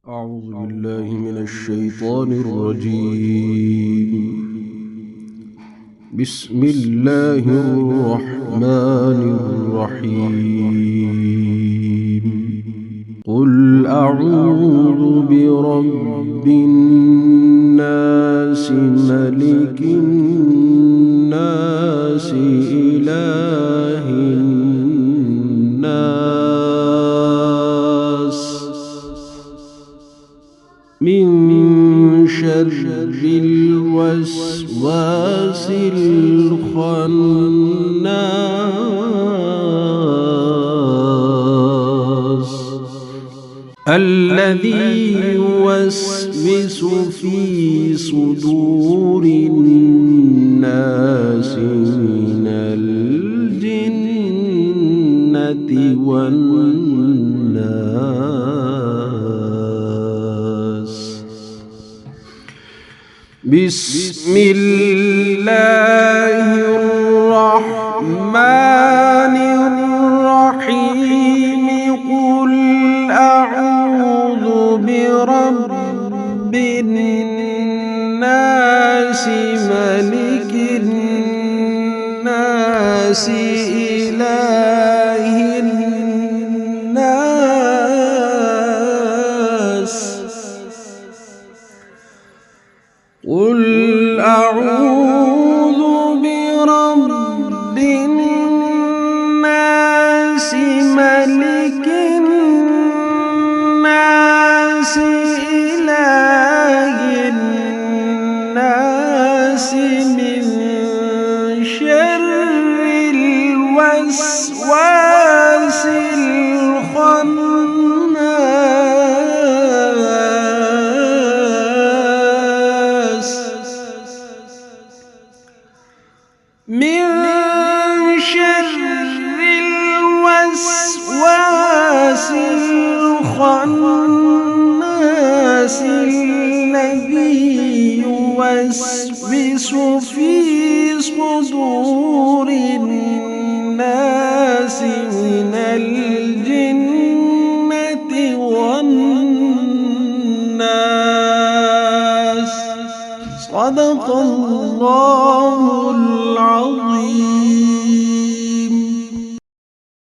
أعوذ بالله من الشيطان الرجيم. بسم الله الرحمن الرحيم. قل أعوذ برب الناس ملك الناس إله الناس من شر الوسواس الخناس الذي يوسوس في صدور الناس من الجنة والناس. بسم الله الرحمن الرحيم. قل أعوذ برب الناس ملك الناس إله الناس. قل أعوذ برب الناس ملك الناس إله الناس من شر الوسواس الخناس من شر الوسواس الخناس الذي يوسوس في صدور الناس من الجنة والناس. صدق الله العظيم.